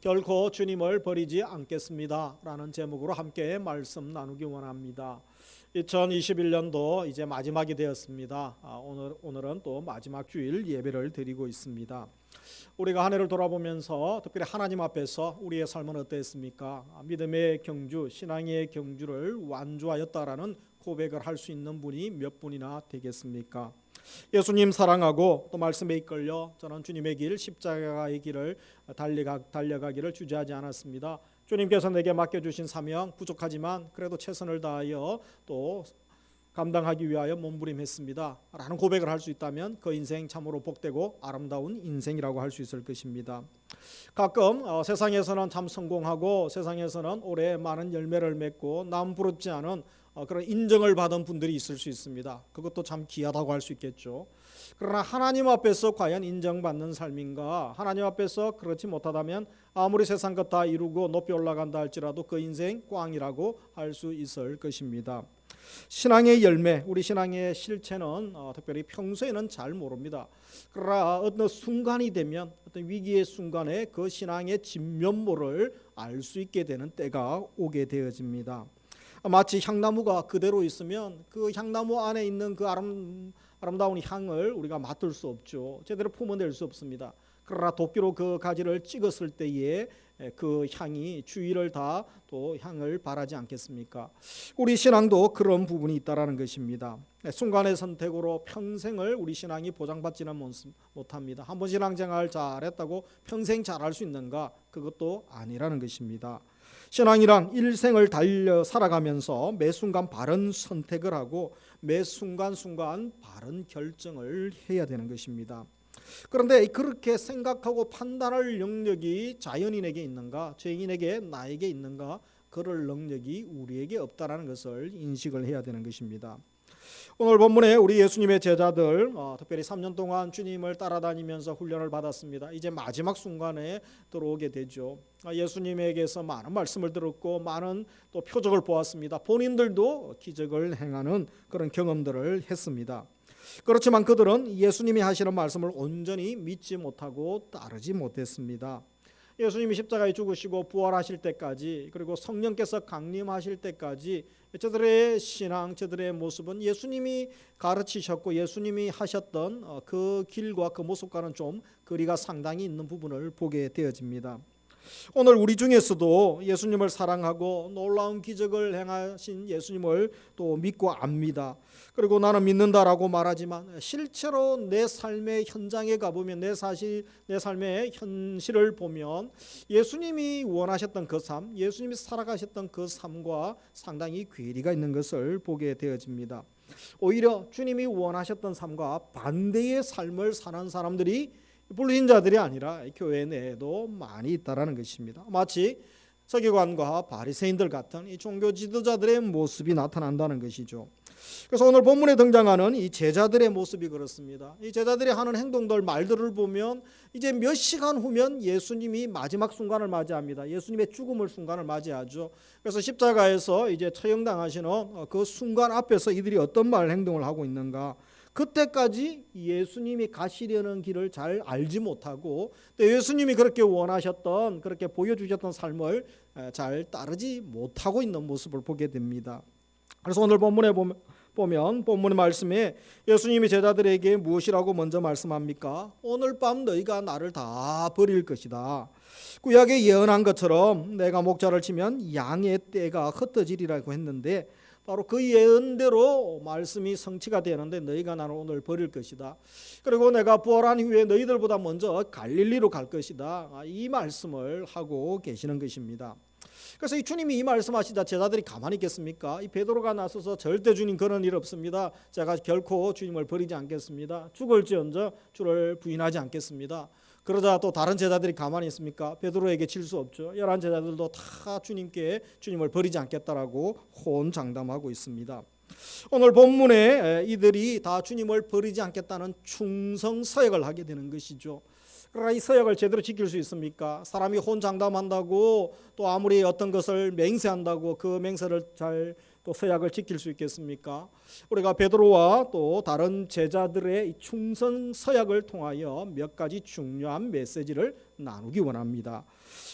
결코 주님을 버리지 않겠습니다 라는 제목으로 함께 말씀 나누기 원합니다. 2021년도 이제 마지막이 되었습니다. 오늘은 또 마지막 주일 예배를 드리고 있습니다. 우리가 한 해를 돌아보면서 특별히 하나님 앞에서 우리의 삶은 어땠습니까? 믿음의 경주, 신앙의 경주를 완주하였다라는 고백을 할 수 있는 분이 몇 분이나 되겠습니까? 예수님 사랑하고 또 말씀에 이끌려 저는 주님의 길, 십자가의 길을 달려가기를 주저하지 않았습니다. 주님께서 내게 맡겨주신 사명 부족하지만 그래도 최선을 다하여 또 감당하기 위하여 몸부림했습니다 라는 고백을 할 수 있다면 그 인생 참으로 복되고 아름다운 인생이라고 할 수 있을 것입니다. 가끔 세상에서는 참 성공하고 세상에서는 오래 많은 열매를 맺고 남 부럽지 않은 그런 인정을 받은 분들이 있을 수 있습니다. 그것도 참 귀하다고 할 수 있겠죠. 그러나 하나님 앞에서 과연 인정받는 삶인가? 하나님 앞에서 그렇지 못하다면 아무리 세상 것 다 이루고 높이 올라간다 할지라도 그 인생 꽝이라고 할 수 있을 것입니다. 신앙의 열매, 우리 신앙의 실체는 특별히 평소에는 잘 모릅니다. 그러나 어떤 순간이 되면 어떤 위기의 순간에 그 신앙의 진면모를 알 수 있게 되는 때가 오게 되어집니다. 마치 향나무가 그대로 있으면 그 향나무 안에 있는 그 아름다운 향을 우리가 맡을 수 없죠. 제대로 품어낼 수 없습니다. 그러나 도끼로 그 가지를 찍었을 때에 그 향이 주위를 다 또 향을 발하지 않겠습니까? 우리 신앙도 그런 부분이 있다라는 것입니다. 순간의 선택으로 평생을 우리 신앙이 보장받지는 못합니다. 한번 신앙생활 잘했다고 평생 잘할 수 있는가? 그것도 아니라는 것입니다. 신앙이란 일생을 달려 살아가면서 매 순간 바른 선택을 하고 매 순간순간 바른 결정을 해야 되는 것입니다. 그런데 그렇게 생각하고 판단할 능력이 자연인에게 있는가, 죄인에게 나에게 있는가, 그럴 능력이 우리에게 없다라는 것을 인식을 해야 되는 것입니다. 오늘 본문에 우리 예수님의 제자들 특별히 3년 동안 주님을 따라다니면서 훈련을 받았습니다. 이제 마지막 순간에 들어오게 되죠. 예수님에게서 많은 말씀을 들었고 많은 또 표적을 보았습니다. 본인들도 기적을 행하는 그런 경험들을 했습니다. 그렇지만 그들은 예수님이 하시는 말씀을 온전히 믿지 못하고 따르지 못했습니다. 예수님이 십자가에 죽으시고 부활하실 때까지 그리고 성령께서 강림하실 때까지 저들의 신앙, 저들의 모습은 예수님이 가르치셨고 예수님이 하셨던 그 길과 그 모습과는 좀 거리가 상당히 있는 부분을 보게 되어집니다. 오늘 우리 중에서도 예수님을 사랑하고 놀라운 기적을 행하신 예수님을 또 믿고 압니다. 그리고 나는 믿는다라고 말하지만 실제로 내 삶의 현장에 가보면 내 삶의 현실을 보면 예수님이 원하셨던 그 삶, 예수님이 살아가셨던 그 삶과 상당히 괴리가 있는 것을 보게 되어집니다. 오히려 주님이 원하셨던 삶과 반대의 삶을 사는 사람들이 불신자들이 아니라 교회 내에도 많이 있다라는 것입니다. 마치 서기관과 바리새인들 같은 이 종교 지도자들의 모습이 나타난다는 것이죠. 그래서 오늘 본문에 등장하는 이 제자들의 모습이 그렇습니다. 이 제자들이 하는 행동들, 말들을 보면 이제 몇 시간 후면 예수님이 마지막 순간을 맞이합니다. 예수님의 죽음을 순간을 맞이하죠. 그래서 십자가에서 이제 처형당하시는 그 순간 앞에서 이들이 어떤 말, 행동을 하고 있는가? 그때까지 예수님이 가시려는 길을 잘 알지 못하고 또 예수님이 그렇게 원하셨던 그렇게 보여주셨던 삶을 잘 따르지 못하고 있는 모습을 보게 됩니다. 그래서 오늘 본문에 보면 본문의 말씀에 예수님이 제자들에게 무엇이라고 먼저 말씀합니까? 오늘 밤 너희가 나를 다 버릴 것이다. 구약에 예언한 것처럼 내가 목자를 치면 양의 떼가 흩어지리라고 했는데 바로 그 예언대로 말씀이 성취가 되는데 너희가 나를 오늘 버릴 것이다. 그리고 내가 부활한 후에 너희들보다 먼저 갈릴리로 갈 것이다. 이 말씀을 하고 계시는 것입니다. 그래서 이 주님이 이 말씀하시자 제자들이 가만히 있겠습니까? 이 베드로가 나서서 절대 주님 그런 일 없습니다. 제가 결코 주님을 버리지 않겠습니다. 죽을지언정 주를 부인하지 않겠습니다. 그러자 또 다른 제자들이 가만히 있습니까? 베드로에게 질 수 없죠. 11 제자들도 다 주님을 버리지 않겠다라고 호언장담하고 있습니다. 오늘 본문에 이들이 다 주님을 버리지 않겠다는 충성 서약을 하게 되는 것이죠. 그러나 이 서약을 제대로 지킬 수 있습니까? 사람이 호언장담한다고 또 아무리 어떤 것을 맹세한다고 그 맹세를 잘 또 서약을 지킬 수 있겠습니까? 우리가 베드로와 또 다른 제자들의 충성 서약을 통하여 몇 가지 중요한 메시지를 나누기 원합니다.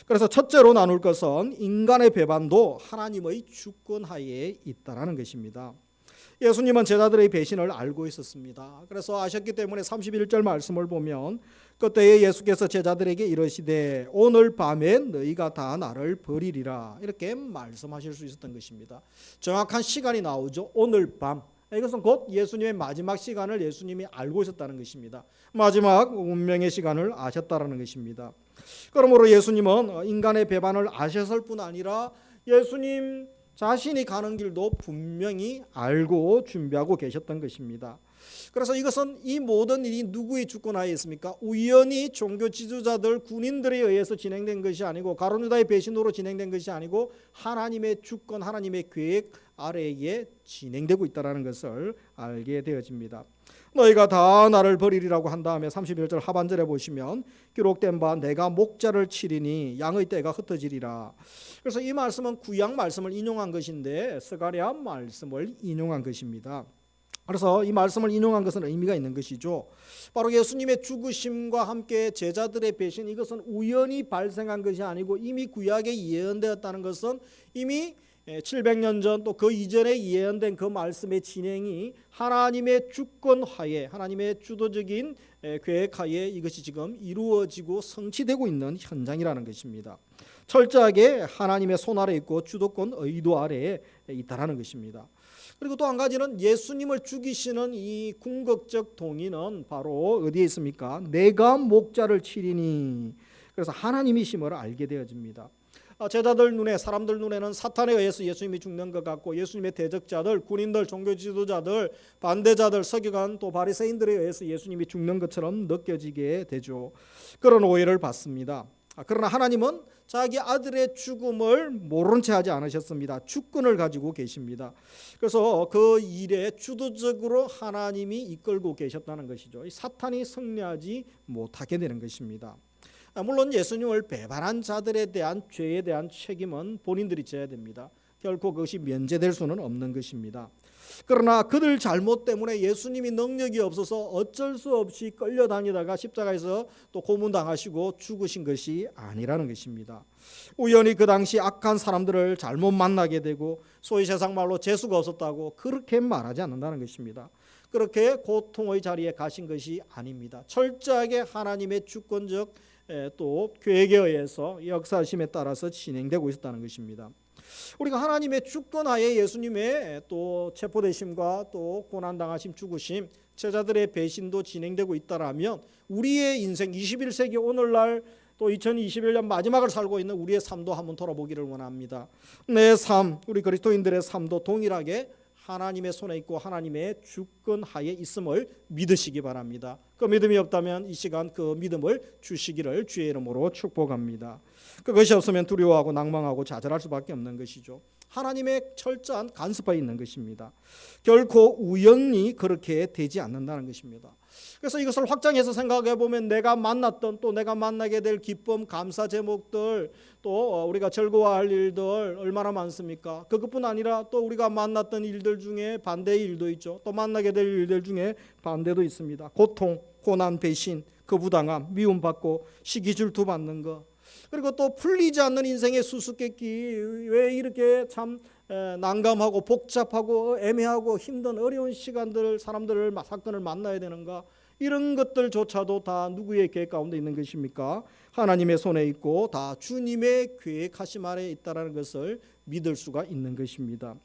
그래서 첫째로 나눌 것은 인간의 배반도 하나님의 주권하에 있다라는 것입니다. 예수님은 제자들의 배신을 알고 있었습니다. 그래서 아셨기 때문에 31절 말씀을 보면 그때에 예수께서 제자들에게 이르시되 오늘 밤에 너희가 다 나를 버리리라 이렇게 말씀하실 수 있었던 것입니다. 정확한 시간이 나오죠. 오늘 밤. 이것은 곧 예수님의 마지막 시간을 예수님이 알고 있었다는 것입니다. 마지막 운명의 시간을 아셨다는 것입니다. 그러므로 예수님은 인간의 배반을 아셨을 뿐 아니라 예수님 자신이 가는 길도 분명히 알고 준비하고 계셨던 것입니다. 그래서 이것은 이 모든 일이 누구의 주권하에 있습니까? 우연히 종교 지도자들, 군인들에 의해서 진행된 것이 아니고 가룟 유다의 배신으로 진행된 것이 아니고 하나님의 주권, 하나님의 계획 아래에 진행되고 있다는 것을 알게 되어집니다. 너희가 다 나를 버리리라고 한 다음에 31절 하반절에 보시면 기록된 바 내가 목자를 치리니 양의 떼가 흩어지리라. 그래서 이 말씀은 구약 말씀을 인용한 것인데 스가랴 말씀을 인용한 것입니다. 그래서 이 말씀을 인용한 것은 의미가 있는 것이죠. 바로 예수님의 죽으심과 함께 제자들의 배신, 이것은 우연히 발생한 것이 아니고 이미 구약에 예언되었다는 것은 이미 700년 전 또 그 이전에 예언된 그 말씀의 진행이 하나님의 주권하에, 하나님의 주도적인 계획하에 이것이 지금 이루어지고 성취되고 있는 현장이라는 것입니다. 철저하게 하나님의 손 아래 있고 주도권 의도 아래에 있다라는 것입니다. 그리고 또 한 가지는 예수님을 죽이시는 이 궁극적 동의는 바로 어디에 있습니까? 내가 목자를 치리니. 그래서 하나님이심을 알게 되어집니다. 제자들 눈에, 사람들 눈에는 사탄에 의해서 예수님이 죽는 것 같고 예수님의 대적자들, 군인들, 종교 지도자들, 반대자들, 서기관 또 바리새인들에 의해서 예수님이 죽는 것처럼 느껴지게 되죠. 그런 오해를 받습니다. 그러나 하나님은 자기 아들의 죽음을 모른 채 하지 않으셨습니다. 주권을 가지고 계십니다. 그래서 그 일에 주도적으로 하나님이 이끌고 계셨다는 것이죠. 사탄이 승리하지 못하게 되는 것입니다. 물론 예수님을 배반한 자들에 대한 죄에 대한 책임은 본인들이 져야 됩니다. 결코 그것이 면제될 수는 없는 것입니다. 그러나 그들 잘못 때문에 예수님이 능력이 없어서 어쩔 수 없이 끌려다니다가 십자가에서 또 고문당하시고 죽으신 것이 아니라는 것입니다. 우연히 그 당시 악한 사람들을 잘못 만나게 되고 소위 세상 말로 재수가 없었다고 그렇게 말하지 않는다는 것입니다. 그렇게 고통의 자리에 가신 것이 아닙니다. 철저하게 하나님의 주권적 또 계획에 의해서 역사심에 따라서 진행되고 있었다는 것입니다. 우리가 하나님의 주권하에 예수님의 또 체포되심과 또 고난당하심, 죽으심, 제자들의 배신도 진행되고 있다라면 우리의 인생 21세기 오늘날 또 2021년 마지막을 살고 있는 우리의 삶도 한번 돌아보기를 원합니다. 내 삶, 우리 그리스도인들의 삶도 동일하게 하나님의 손에 있고 하나님의 주권하에 있음을 믿으시기 바랍니다. 그 믿음이 없다면 이 시간 그 믿음을 주시기를 주의 이름으로 축복합니다. 그것이 없으면 두려워하고 낭망하고 좌절할 수밖에 없는 것이죠. 하나님의 철저한 간섭하에 있는 것입니다. 결코 우연히 그렇게 되지 않는다는 것입니다. 그래서 이것을 확장해서 생각해 보면 내가 만났던 또 내가 만나게 될 기쁨, 감사 제목들 또 우리가 즐거워할 일들 얼마나 많습니까? 그것뿐 아니라 또 우리가 만났던 일들 중에 반대의 일도 있죠. 또 만나게 될 일들 중에 반대도 있습니다. 고통, 고난, 배신, 거부당함, 미움받고 시기 질투 받는 것, 그리고 또 풀리지 않는 인생의 수수께끼, 왜 이렇게 참 난감하고 복잡하고 애매하고 힘든 어려운 시간들, 사람들을, 사건을 만나야 되는가, 이런 것들조차도 다 누구의 계획 가운데 있는 것입니까? 하나님의 손에 있고 다 주님의 계획하심 아래에 있다는 것을 믿을 수가 있는 것입니다.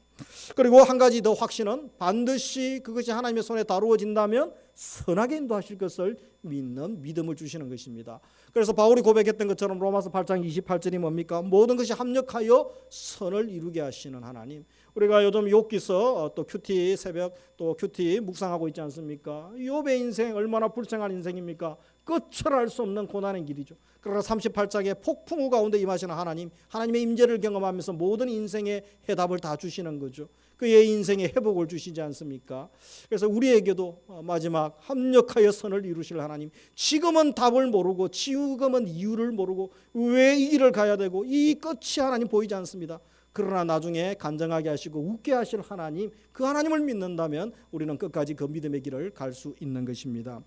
그리고 한 가지 더 확신은 반드시 그것이 하나님의 손에 다루어진다면 선하게 인도하실 것을 믿는 믿음을 주시는 것입니다. 그래서 바울이 고백했던 것처럼 로마서 8장 28절이 뭡니까? 모든 것이 합력하여 선을 이루게 하시는 하나님. 우리가 요즘 욥기서 또 큐티 새벽 또 큐티 묵상하고 있지 않습니까? 욥의 인생 얼마나 불쌍한 인생입니까? 끝을 알 수 없는 고난의 길이죠. 그러나 38장의 폭풍우 가운데 임하시는 하나님, 하나님의 임재를 경험하면서 모든 인생의 해답을 다 주시는 거죠. 그의 인생의 회복을 주시지 않습니까? 그래서 우리에게도 마지막 합력하여 선을 이루실 하나님, 지금은 답을 모르고 지금은 이유를 모르고 왜 이 길을 가야 되고 이 끝이 하나님 보이지 않습니다. 그러나 나중에 간증하게 하시고 웃게 하실 하나님, 그 하나님을 믿는다면 우리는 끝까지 그 믿음의 길을 갈 수 있는 것입니다.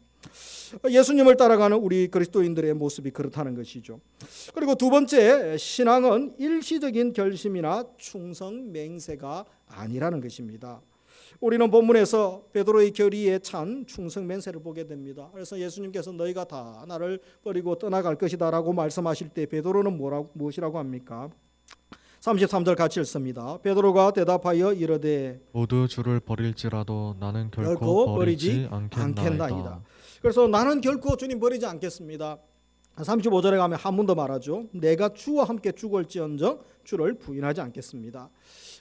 예수님을 따라가는 우리 그리스도인들의 모습이 그렇다는 것이죠. 그리고 두 번째, 신앙은 일시적인 결심이나 충성 맹세가 아니라는 것입니다. 우리는 본문에서 베드로의 결의에 찬 충성 맹세를 보게 됩니다. 그래서 예수님께서 너희가 다 나를 버리고 떠나갈 것이다라고 말씀하실 때 베드로는 무엇이라고 합니까? 33절 같이 읽습니다. 베드로가 대답하여 이르되 모두 주를 버릴지라도 나는 결코 결코 버리지 버리지 않겠나이다. 않겠나이다. 그래서 나는 결코 주님 버리지 않겠습니다. 35절에 가면 한 번 더 말하죠. 내가 주와 함께 죽을지언정 주를 부인하지 않겠습니다.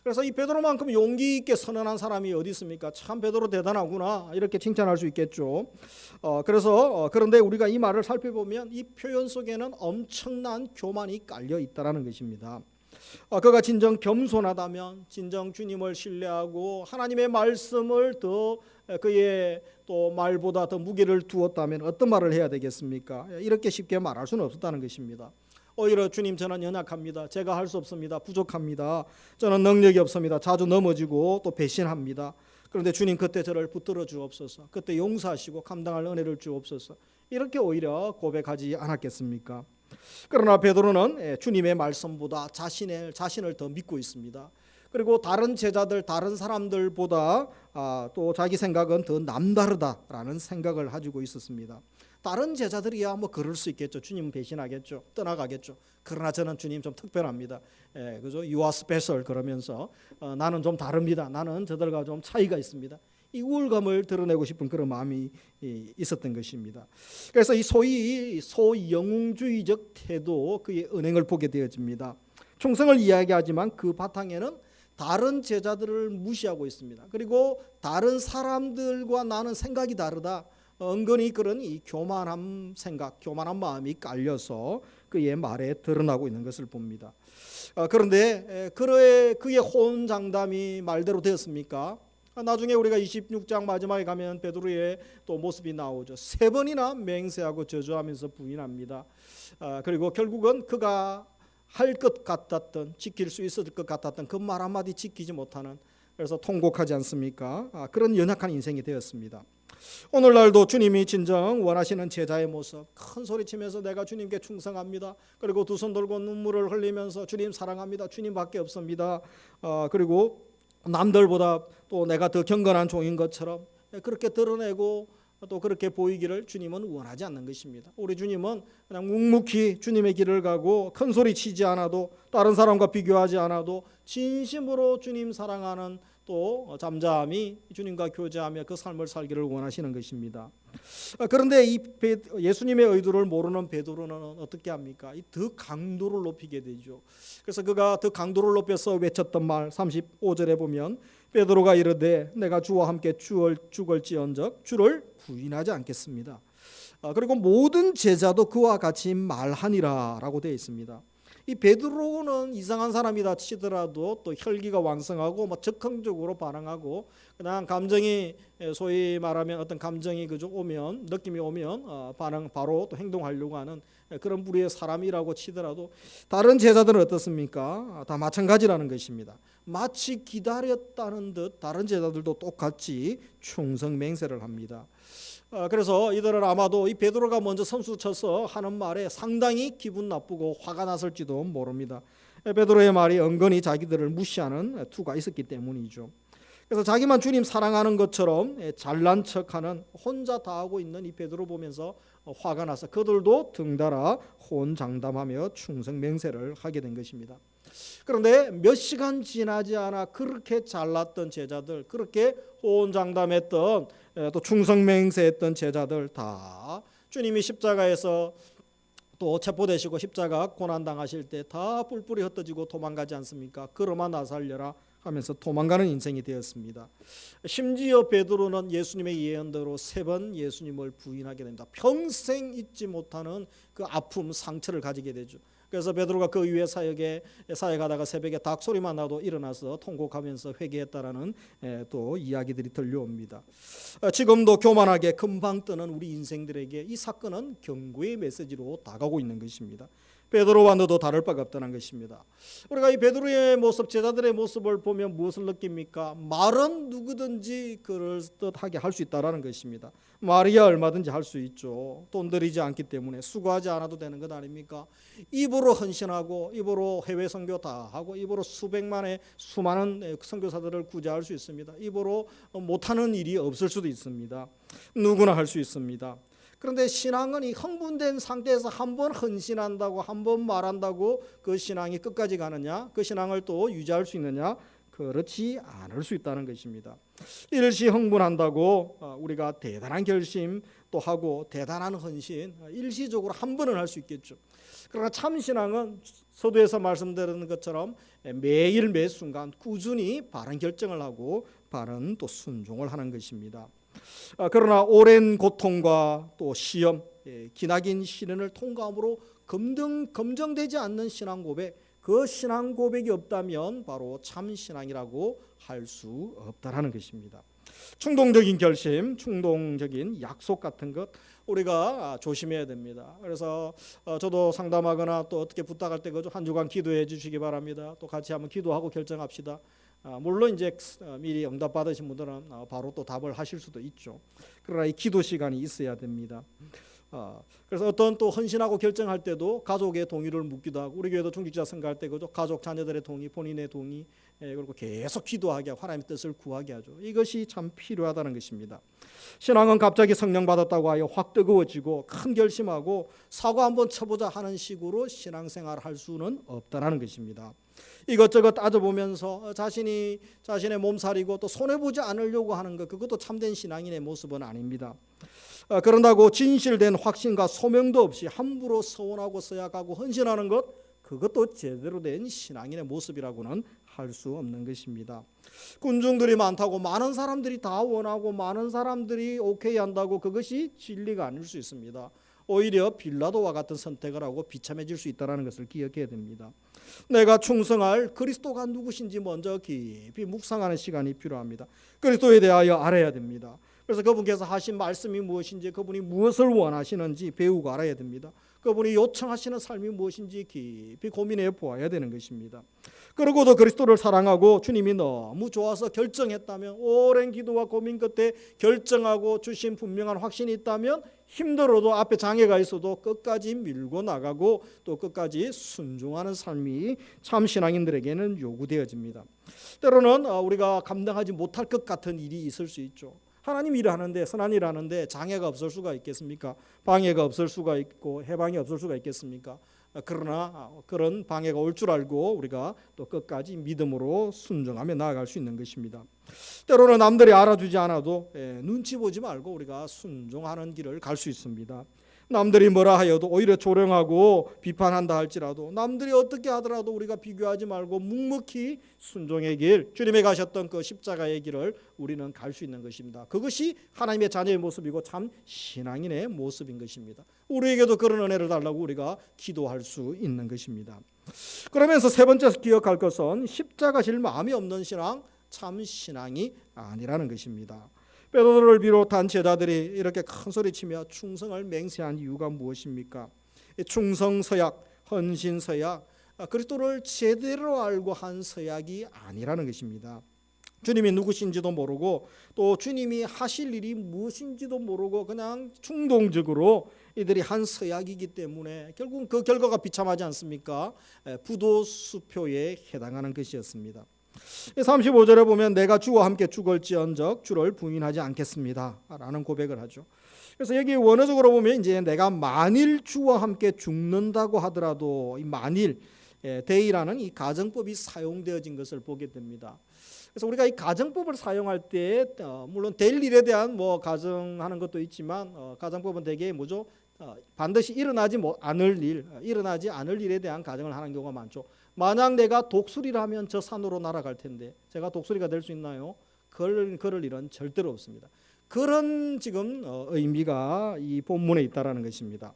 그래서 이 베드로만큼 용기 있게 선언한 사람이 어디 있습니까? 참 베드로 대단하구나 이렇게 칭찬할 수 있겠죠. 그런데 우리가 이 말을 살펴보면 이 표현 속에는 엄청난 교만이 깔려 있다라는 것입니다. 그가 진정 겸손하다면, 진정 주님을 신뢰하고 하나님의 말씀을 더 그의 또 말보다 더 무게를 두었다면 어떤 말을 해야 되겠습니까? 이렇게 쉽게 말할 수는 없었다는 것입니다. 오히려 주님, 저는 연약합니다. 제가 할 수 없습니다. 부족합니다. 저는 능력이 없습니다. 자주 넘어지고 또 배신합니다. 그런데 주님, 그때 저를 붙들어 주옵소서. 그때 용서하시고 감당할 은혜를 주옵소서. 이렇게 오히려 고백하지 않았겠습니까? 그러나 베드로는 주님의 말씀보다 자신을 더 믿고 있습니다. 그리고 다른 제자들, 다른 사람들보다 또 자기 생각은 더 남다르다라는 생각을 가지고 있었습니다. 다른 제자들이야 뭐 그럴 수 있겠죠. 주님 배신하겠죠. 떠나가겠죠. 그러나 저는 주님 좀 특별합니다. 그죠? You are special 그러면서 나는 좀 다릅니다. 나는 저들과 좀 차이가 있습니다. 이 우월감을 드러내고 싶은 그런 마음이 있었던 것입니다. 그래서 이 소위 소영웅주의적 태도, 그의 은행을 보게 되어집니다. 충성을 이야기하지만 그 바탕에는 다른 제자들을 무시하고 있습니다. 그리고 다른 사람들과 나는 생각이 다르다. 은근히 그런 이 교만한 생각, 교만한 마음이 깔려서 그의 말에 드러나고 있는 것을 봅니다. 그런데 그의 호언장담이 말대로 되었습니까? 나중에 우리가 26장 마지막에 가면 베드로의 또 모습이 나오죠. 3번이나 맹세하고 저주하면서 부인합니다. 그리고 결국은 그가 할 것 같았던, 지킬 수 있을 것 같았던 그 말 한마디 지키지 못하는, 그래서 통곡하지 않습니까? 그런 연약한 인생이 되었습니다. 오늘날도 주님이 진정 원하시는 제자의 모습, 큰 소리치면서 내가 주님께 충성합니다. 그리고 두 손 들고 눈물을 흘리면서 주님 사랑합니다. 주님밖에 없습니다. 그리고 남들보다 또 내가 더 경건한 종인 것처럼 그렇게 드러내고 또 그렇게 보이기를 주님은 원하지 않는 것입니다. 우리 주님은 그냥 묵묵히 주님의 길을 가고 큰 소리 치지 않아도, 다른 사람과 비교하지 않아도 진심으로 주님 사랑하는 또 잠잠히 주님과 교제하며 그 삶을 살기를 원하시는 것입니다. 그런데 이 예수님의 의도를 모르는 베드로는 어떻게 합니까? 더 강도를 높이게 되죠. 그래서 그가 더 강도를 높여서 외쳤던 말 35절에 보면 베드로가 이르되 내가 주와 함께 죽을지언정 주를 부인하지 않겠습니다. 그리고 모든 제자도 그와 같이 말하니라 라고 되어 있습니다. 이 베드로는 이상한 사람이다 치더라도 또 혈기가 왕성하고 적극적으로 반응하고, 그냥 감정이, 소위 말하면 어떤 감정이 그저 오면, 느낌이 오면 반응 바로 또 행동하려고 하는 그런 부류의 사람이라고 치더라도 다른 제자들은 어떻습니까? 다 마찬가지라는 것입니다. 마치 기다렸다는 듯 다른 제자들도 똑같이 충성 맹세를 합니다. 그래서 이들은 아마도 이 베드로가 먼저 선수 쳐서 하는 말에 상당히 기분 나쁘고 화가 났을지도 모릅니다. 베드로의 말이 은근히 자기들을 무시하는 투가 있었기 때문이죠. 그래서 자기만 주님 사랑하는 것처럼 잘난 척하는, 혼자 다 하고 있는 이 베드로 보면서 화가 나서 그들도 등달아 호언장담하며 충성 맹세를 하게 된 것입니다. 그런데 몇 시간 지나지 않아 그렇게 잘났던 제자들, 그렇게 호언장담했던 또 충성맹세했던 제자들 다 주님이 십자가에서 또 체포되시고 십자가 고난당하실 때 다 뿔뿔이 흩어지고 도망가지 않습니까? 그러마 나 살려라 하면서 도망가는 인생이 되었습니다. 심지어 베드로는 예수님의 예언대로 3번 예수님을 부인하게 됩니다. 평생 잊지 못하는 그 아픔, 상처를 가지게 되죠. 그래서 베드로가 그 이후에 사역하다가 새벽에 닭 소리만 나도 일어나서 통곡하면서 회개했다라는 또 이야기들이 들려옵니다. 지금도 교만하게 금방 뜨는 우리 인생들에게 이 사건은 경고의 메시지로 다가오고 있는 것입니다. 베드로와 너도 다를 바가 없다는 것입니다. 우리가 이 베드로의 모습, 제자들의 모습을 보면 무엇을 느낍니까? 말은 누구든지 그럴듯하게 할 수 있다라는 것입니다. 말이야 얼마든지 할 수 있죠. 돈 들이지 않기 때문에 수고하지 않아도 되는 것 아닙니까? 입으로 헌신하고 입으로 해외 선교 다 하고 입으로 수많은 선교사들을 구제할 수 있습니다. 입으로 못하는 일이 없을 수도 있습니다. 누구나 할 수 있습니다. 그런데 신앙은 이 흥분된 상태에서 한 번 헌신한다고 한 번 말한다고 그 신앙이 끝까지 가느냐, 그 신앙을 또 유지할 수 있느냐, 그렇지 않을 수 있다는 것입니다. 일시 흥분한다고 우리가 대단한 결심 또 하고 대단한 헌신 일시적으로 한 번은 할 수 있겠죠. 그러나 참 신앙은 서두에서 말씀드린 것처럼 매일 매 순간 꾸준히 바른 결정을 하고 바른 또 순종을 하는 것입니다. 그러나 오랜 고통과 또 시험, 기나긴 시련을 통과함으로 검증되지 않는 신앙 고백, 그 신앙 고백이 없다면 바로 참 신앙이라고 할 수 없다라는 것입니다. 충동적인 결심, 충동적인 약속 같은 것 우리가 조심해야 됩니다. 그래서 저도 상담하거나 또 어떻게 부탁할 때 한 주간 기도해 주시기 바랍니다. 또 같이 한번 기도하고 결정합시다. 물론 이제 미리 응답 받으신 분들은 바로 또 답을 하실 수도 있죠. 그러나 이 기도 시간이 있어야 됩니다. 그래서 어떤 또 헌신하고 결정할 때도 가족의 동의를 묻기도 하고 우리 교회도 중직자 선거할 때 그죠? 가족 자녀들의 동의, 본인의 동의 그리고 계속 기도하게 하고 하나님의 뜻을 구하게 하죠. 이것이 참 필요하다는 것입니다. 신앙은 갑자기 성령 받았다고 하여 확 뜨거워지고 큰 결심하고 사고 한번 쳐보자 하는 식으로 신앙생활을 할 수는 없다는 것입니다. 이것저것 따져보면서 자신의 몸살이고 또 손해보지 않으려고 하는 것, 그것도 참된 신앙인의 모습은 아닙니다. 그런다고 진실된 확신과 소명도 없이 함부로 서원하고 서약하고 헌신하는 것, 그것도 제대로 된 신앙인의 모습이라고는 할 수 없는 것입니다. 군중들이 많다고 많은 사람들이 다 원하고 많은 사람들이 오케이 한다고 그것이 진리가 아닐 수 있습니다. 오히려 빌라도와 같은 선택을 하고 비참해질 수 있다는 것을 기억해야 됩니다. 내가 충성할 그리스도가 누구신지 먼저 깊이 묵상하는 시간이 필요합니다. 그리스도에 대하여 알아야 됩니다. 그래서 그분께서 하신 말씀이 무엇인지, 그분이 무엇을 원하시는지 배우고 알아야 됩니다. 그분이 요청하시는 삶이 무엇인지 깊이 고민해 보아야 되는 것입니다. 그러고도 그리스도를 사랑하고 주님이 너무 좋아서 결정했다면, 오랜 기도와 고민 끝에 결정하고 주신 분명한 확신이 있다면 힘들어도 앞에 장애가 있어도 끝까지 밀고 나가고 또 끝까지 순종하는 삶이 참 신앙인들에게는 요구되어집니다. 때로는 우리가 감당하지 못할 것 같은 일이 있을 수 있죠. 하나님 일을 하는데, 선한 일을 하는데 장애가 없을 수가 있겠습니까? 방해가 없을 수가 있고 해방이 없을 수가 있겠습니까? 그러나 그런 방해가 올 줄 알고 우리가 또 끝까지 믿음으로 순종하며 나아갈 수 있는 것입니다. 때로는 남들이 알아주지 않아도 눈치 보지 말고 우리가 순종하는 길을 갈 수 있습니다. 남들이 뭐라 하여도 오히려 조롱하고 비판한다 할지라도 남들이 어떻게 하더라도 우리가 비교하지 말고 묵묵히 순종의 길, 주님이 가셨던 그 십자가의 길을 우리는 갈 수 있는 것입니다. 그것이 하나님의 자녀의 모습이고 참 신앙인의 모습인 것입니다. 우리에게도 그런 은혜를 달라고 우리가 기도할 수 있는 것입니다. 그러면서 세 번째 기억할 것은 십자가질 마음이 없는 신앙, 참 신앙이 아니라는 것입니다. 베드로를 비롯한 제자들이 이렇게 큰 소리치며 충성을 맹세한 이유가 무엇입니까? 충성 서약, 헌신 서약, 그리스도를 제대로 알고 한 서약이 아니라는 것입니다. 주님이 누구신지도 모르고 또 주님이 하실 일이 무엇인지도 모르고 그냥 충동적으로 이들이 한 서약이기 때문에 결국 그 결과가 비참하지 않습니까? 부도수표에 해당하는 것이었습니다. 35절에 보면 내가 주와 함께 죽을지언정 주를 부인하지 않겠습니다 라는 고백을 하죠. 그래서 여기 원어적으로 보면 이제 내가 만일 주와 함께 죽는다고 하더라도 이 만일 데이라는 이 가정법이 사용되어진 것을 보게 됩니다. 그래서 우리가 이 가정법을 사용할 때 물론 될 일에 대한 뭐 가정하는 것도 있지만 가정법은 대개 뭐죠? 반드시 일어나지 않을 일에 대한 가정을 하는 경우가 많죠. 만약 내가 독수리라면 저 산으로 날아갈 텐데 제가 독수리가 될 수 있나요? 그럴 일은 절대로 없습니다. 그런 지금 의미가 이 본문에 있다라는 것입니다.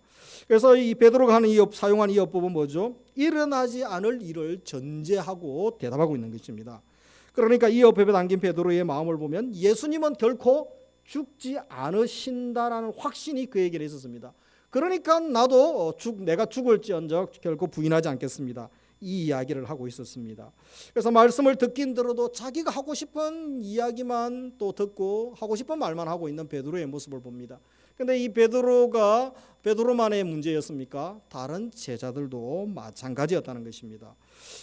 그래서 이 베드로가 사용한 이 어법은 뭐죠? 일어나지 않을 일을 전제하고 대답하고 있는 것입니다. 그러니까 이 어법에 담긴 베드로의 마음을 보면 예수님은 결코 죽지 않으신다라는 확신이 그에게 있었습니다. 그러니까 나도 내가 죽을지언정 결코 부인하지 않겠습니다. 이 이야기를 하고 있었습니다. 그래서 말씀을 듣긴 들어도 자기가 하고 싶은 이야기만 또 듣고 하고 싶은 말만 하고 있는 베드로의 모습을 봅니다. 그런데 이 베드로가 베드로만의 문제였습니까? 다른 제자들도 마찬가지였다는 것입니다.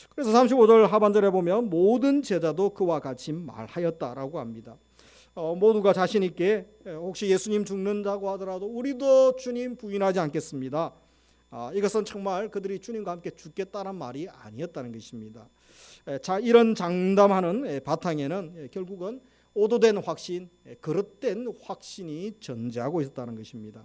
그래서 35절 하반절에 보면 모든 제자도 그와 같이 말하였다라고 합니다. 모두가 자신 있게 혹시 예수님 죽는다고 하더라도 우리도 주님 부인하지 않겠습니다. 이것은 정말 그들이 주님과 함께 죽겠다는 말이 아니었다는 것입니다. 자, 이런 장담하는 바탕에는 결국은 오도된 확신, 그릇된 확신이 존재하고 있었다는 것입니다.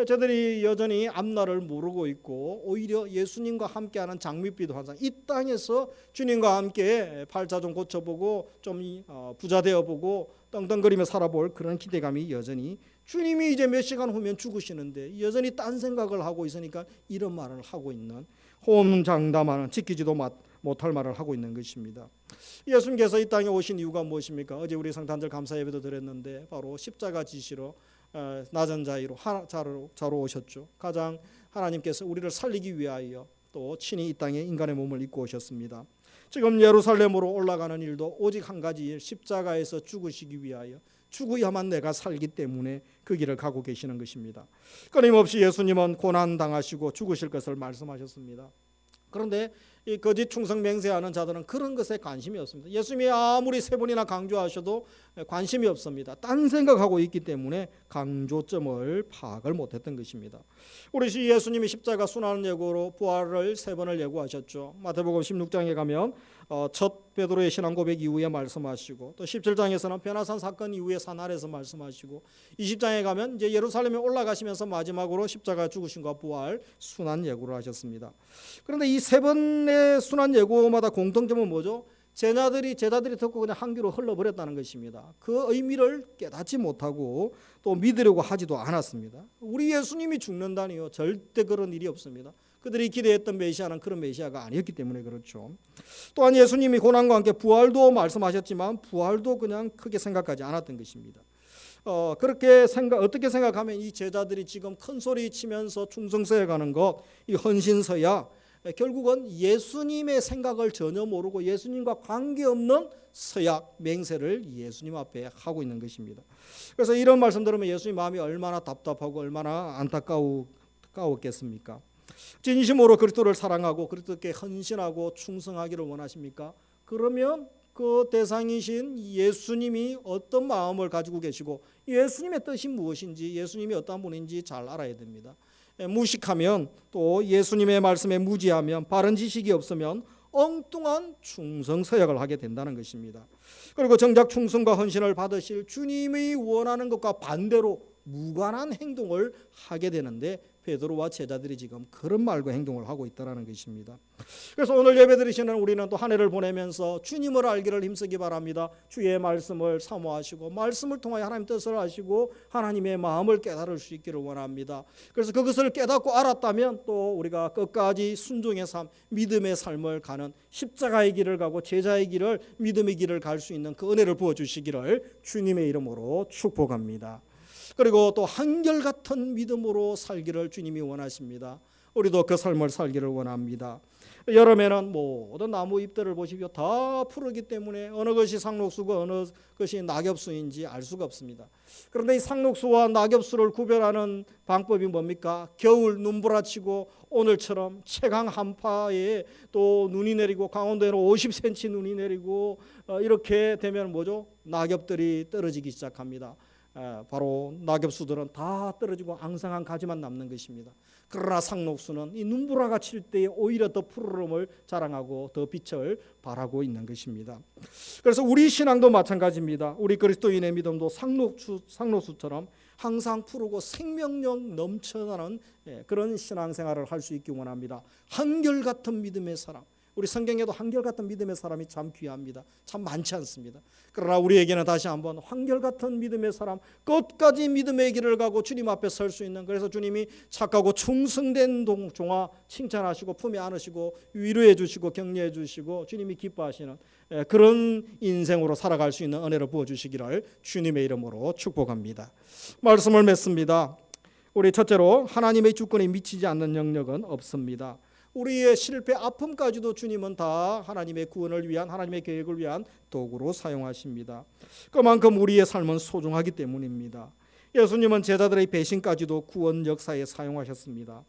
저들이 여전히 앞날을 모르고 있고 오히려 예수님과 함께하는 장밋빛 환상, 이 땅에서 주님과 함께 팔자 좀 고쳐보고 좀 부자 되어보고 떵떵거리며 살아볼 그런 기대감이 여전히, 주님이 이제 몇 시간 후면 죽으시는데 여전히 딴 생각을 하고 있으니까 이런 말을 하고 있는, 호언장담하는, 지키지도 못할 말을 하고 있는 것입니다. 예수님께서 이 땅에 오신 이유가 무엇입니까? 어제 우리 성탄절 감사 예배도 드렸는데 바로 십자가 지시로 낮은 자로 오셨죠. 가장 하나님께서 우리를 살리기 위하여 또 친히 이 땅에 인간의 몸을 입고 오셨습니다. 지금 예루살렘으로 올라가는 일도 오직 한 가지 일, 십자가에서 죽으시기 위하여, 죽어야만 내가 살기 때문에 그 길을 가고 계시는 것입니다. 끊임없이 예수님은 고난당하시고 죽으실 것을 말씀하셨습니다. 그런데 이 거짓 충성 맹세하는 자들은 그런 것에 관심이 없습니다. 예수님이 아무리 세 번이나 강조하셔도 관심이 없습니다. 딴 생각하고 있기 때문에 강조점을 파악을 못했던 것입니다. 우리 예수님이 십자가 순환 예고로 부활을 세 번을 예고하셨죠. 마태복음 16장에 가면 첫 베드로의 신앙 고백 이후에 말씀하시고, 또 17장에서는 변화산 사건 이후에 산 아래에서 말씀하시고, 20장에 가면 이제 예루살렘에 올라가시면서 마지막으로 십자가 죽으심과 부활 순환 예고를 하셨습니다. 그런데 이 세 번의 순환 예고마다 공통점은 뭐죠? 제자들이 듣고 그냥 한 귀로 흘러버렸다는 것입니다. 그 의미를 깨닫지 못하고 또 믿으려고 하지도 않았습니다. 우리 예수님이 죽는다니요, 절대 그런 일이 없습니다. 그들이 기대했던 메시아는 그런 메시아가 아니었기 때문에 그렇죠. 또한 예수님이 고난과 함께 부활도 말씀하셨지만 부활도 그냥 크게 생각하지 않았던 것입니다. 어떻게 생각하면 이 제자들이 지금 큰 소리 치면서 충성서에 가는 것, 이 헌신서야 결국은 예수님의 생각을 전혀 모르고 예수님과 관계없는 서약 맹세를 예수님 앞에 하고 있는 것입니다. 그래서 이런 말씀 들으면 예수님 마음이 얼마나 답답하고 얼마나 안타까웠겠습니까? 진심으로 그리스도를 사랑하고 그리스도께 헌신하고 충성하기를 원하십니까? 그러면 그 대상이신 예수님이 어떤 마음을 가지고 계시고 예수님의 뜻이 무엇인지, 예수님이 어떤 분인지 잘 알아야 됩니다. 무식하면, 또 예수님의 말씀에 무지하면, 바른 지식이 없으면 엉뚱한 충성 서약을 하게 된다는 것입니다. 그리고 정작 충성과 헌신을 받으실 주님이 원하는 것과 반대로 무관한 행동을 하게 되는데 베드로와 제자들이 지금 그런 말과 행동을 하고 있다는 것입니다. 그래서 오늘 예배 드리시는 우리는 또 한 해를 보내면서 주님을 알기를 힘쓰기 바랍니다. 주의 말씀을 사모하시고 말씀을 통하여 하나님 뜻을 아시고 하나님의 마음을 깨달을 수 있기를 원합니다. 그래서 그것을 깨닫고 알았다면 또 우리가 끝까지 순종의 삶, 믿음의 삶을 가는, 십자가의 길을 가고 제자의 길을, 믿음의 길을 갈 수 있는 그 은혜를 부어주시기를 주님의 이름으로 축복합니다. 그리고 또 한결같은 믿음으로 살기를 주님이 원하십니다. 우리도 그 삶을 살기를 원합니다. 여름에는 모든 나무 잎들을 보십시오. 다 푸르기 때문에 어느 것이 상록수고 어느 것이 낙엽수인지 알 수가 없습니다. 그런데 이 상록수와 낙엽수를 구별하는 방법이 뭡니까? 겨울 눈부라치고 오늘처럼 최강 한파에 또 눈이 내리고 강원도에는 50cm 눈이 내리고 이렇게 되면 뭐죠? 낙엽들이 떨어지기 시작합니다. 바로 낙엽수들은 다 떨어지고 앙상한 가지만 남는 것입니다. 그러나 상록수는 이 눈보라가 칠 때에 오히려 더 푸르름을 자랑하고 더 빛을 발하고 있는 것입니다. 그래서 우리 신앙도 마찬가지입니다. 우리 그리스도인의 믿음도 상록수처럼 항상 푸르고 생명력 넘쳐나는 그런 신앙생활을 할 수 있기 원합니다. 한결같은 믿음의 사람, 우리 성경에도 한결같은 믿음의 사람이 참 귀합니다. 참 많지 않습니다. 그러나 우리에게는 다시 한번 한결같은 믿음의 사람, 끝까지 믿음의 길을 가고 주님 앞에 설 수 있는, 그래서 주님이 착하고 충성된 종아 칭찬하시고 품에 안으시고 위로해 주시고 격려해 주시고 주님이 기뻐하시는 그런 인생으로 살아갈 수 있는 은혜를 부어주시기를 주님의 이름으로 축복합니다. 말씀을 맺습니다. 우리 첫째로 하나님의 주권에 미치지 않는 영역은 없습니다. 우리의 실패, 아픔까지도 주님은 다 하나님의 구원을 위한, 하나님의 계획을 위한 도구로 사용하십니다. 그만큼 우리의 삶은 소중하기 때문입니다. 예수님은 제자들의 배신까지도 구원 역사에 사용하셨습니다.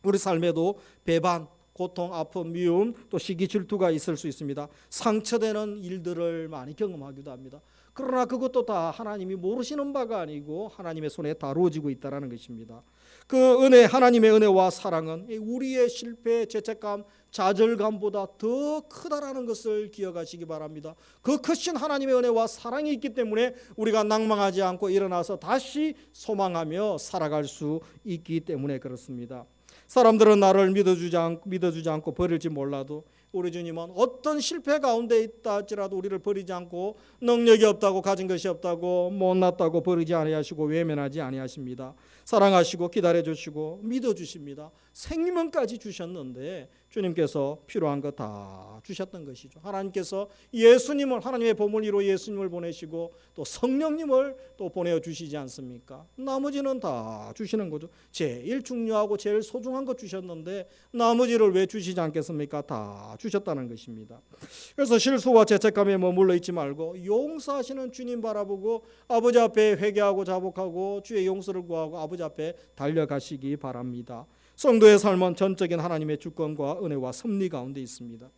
우리 삶에도 배반, 고통, 아픔, 미움, 또 시기, 질투가 있을 수 있습니다. 상처되는 일들을 많이 경험하기도 합니다. 그러나 그것도 다 하나님이 모르시는 바가 아니고 하나님의 손에 다루어지고 있다는 것입니다. 그 은혜, 하나님의 은혜와 사랑은 우리의 실패, 죄책감, 좌절감보다 더 크다라는 것을 기억하시기 바랍니다. 그 크신 하나님의 은혜와 사랑이 있기 때문에 우리가 낭망하지 않고 일어나서 다시 소망하며 살아갈 수 있기 때문에 그렇습니다. 사람들은 나를 믿어주지 않고 버릴지 몰라도 우리 주님은 어떤 실패 가운데 있다 할지라도 우리를 버리지 않고 능력이 없다고, 가진 것이 없다고, 못났다고 버리지 아니하시고 외면하지 아니하십니다. 사랑하시고 기다려주시고 믿어주십니다. 생명까지 주셨는데 주님께서 필요한 거 다 주셨던 것이죠. 하나님께서 예수님을, 하나님의 보물이로 예수님을 보내시고 또 성령님을 또 보내주시지 않습니까? 나머지는 다 주시는 거죠. 제일 중요하고 제일 소중한 거 주셨는데 나머지를 왜 주시지 않겠습니까? 다 주셨다는 것입니다. 그래서 실수와 죄책감에 머물러 있지 말고 용서하시는 주님 바라보고 아버지 앞에 회개하고 자복하고 주의 용서를 구하고 아버지 앞에 달려가시기 바랍니다. 성도의 삶은 전적인 하나님의 주권과 은혜와 섭리 가운데 있습니다.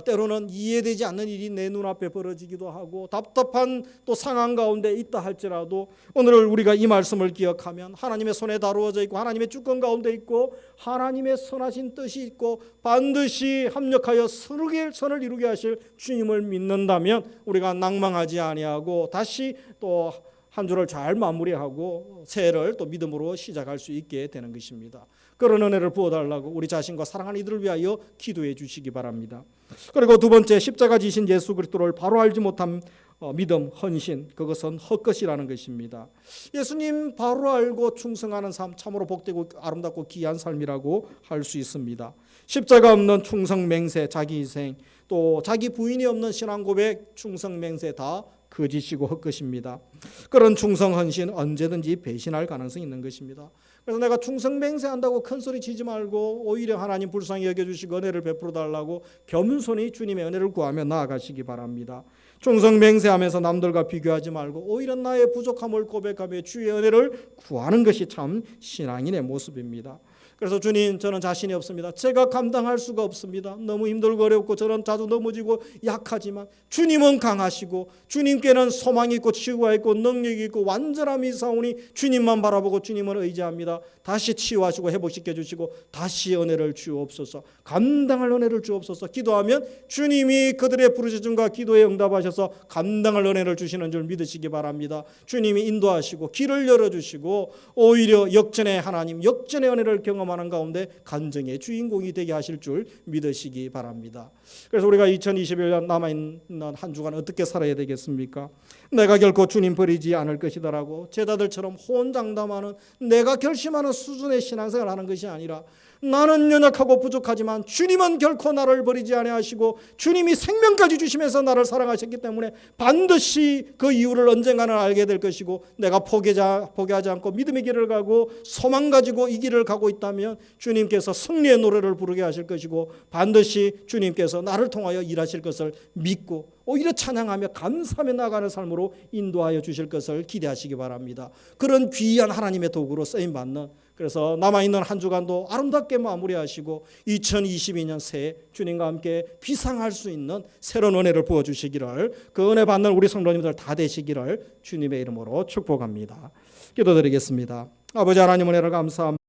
때로는 이해되지 않는 일이 내 눈앞에 벌어지기도 하고 답답한 또 상황 가운데 있다 할지라도 오늘 우리가 이 말씀을 기억하면 하나님의 손에 다루어져 있고 하나님의 주권 가운데 있고 하나님의 선하신 뜻이 있고 반드시 합력하여 선을 이루게 하실 주님을 믿는다면 우리가 낭망하지 아니하고 다시 또 한 주를 잘 마무리하고 새해를 또 믿음으로 시작할 수 있게 되는 것입니다. 그런 은혜를 부어달라고 우리 자신과 사랑하는 이들을 위하여 기도해 주시기 바랍니다. 그리고 두 번째, 십자가 지신 예수 그리스도를 바로 알지 못한 믿음, 헌신, 그것은 헛것이라는 것입니다. 예수님 바로 알고 충성하는 삶, 참으로 복되고 아름답고 귀한 삶이라고 할 수 있습니다. 십자가 없는 충성 맹세, 자기 희생, 또 자기 부인이 없는 신앙 고백, 충성 맹세 다 거짓이고 헛것입니다. 그런 충성 헌신 언제든지 배신할 가능성이 있는 것입니다. 그래서 내가 충성 맹세한다고 큰 소리 치지 말고 오히려 하나님 불쌍히 여겨주시고 은혜를 베풀어 달라고 겸손히 주님의 은혜를 구하며 나아가시기 바랍니다. 충성 맹세하면서 남들과 비교하지 말고 오히려 나의 부족함을 고백하며 주의 은혜를 구하는 것이 참 신앙인의 모습입니다. 그래서 주님, 저는 자신이 없습니다. 제가 감당할 수가 없습니다. 너무 힘들고 어렵고 저는 자주 넘어지고 약하지만 주님은 강하시고 주님께는 소망이 있고 치유가 있고 능력이 있고 완전함이 있사오니 주님만 바라보고 주님을 의지합니다. 다시 치유하시고 회복시켜 주시고 다시 은혜를 주옵소서, 감당할 은혜를 주옵소서. 기도하면 주님이 그들의 부르짖음과 기도에 응답하셔서 감당할 은혜를 주시는 줄 믿으시기 바랍니다. 주님이 인도하시고 길을 열어주시고 오히려 역전의 하나님, 역전의 은혜를 경험하는 가운데 간증의 주인공이 되게 하실 줄 믿으시기 바랍니다. 그래서 우리가 2021년 남아있는 한 주간 어떻게 살아야 되겠습니까? 내가 결코 주님 버리지 않을 것이다라고 제자들처럼 호언장담하는, 내가 결심하는 수준의 신앙생활을 하는 것이 아니라 나는 연약하고 부족하지만 주님은 결코 나를 버리지 아니하시고 주님이 생명까지 주시면서 나를 사랑하셨기 때문에 반드시 그 이유를 언젠가는 알게 될 것이고 내가 포기하지 않고 믿음의 길을 가고 소망 가지고 이 길을 가고 있다면 주님께서 승리의 노래를 부르게 하실 것이고 반드시 주님께서 나를 통하여 일하실 것을 믿고 오히려 찬양하며 감사하며 나가는 삶으로 인도하여 주실 것을 기대하시기 바랍니다. 그런 귀한 하나님의 도구로 쓰임받는, 그래서 남아있는 한 주간도 아름답게 마무리하시고 2022년 새해 주님과 함께 비상할 수 있는 새로운 은혜를 부어주시기를, 그 은혜 받는 우리 성도님들 다 되시기를 주님의 이름으로 축복합니다. 기도드리겠습니다. 아버지 하나님, 은혜를 감사합니다.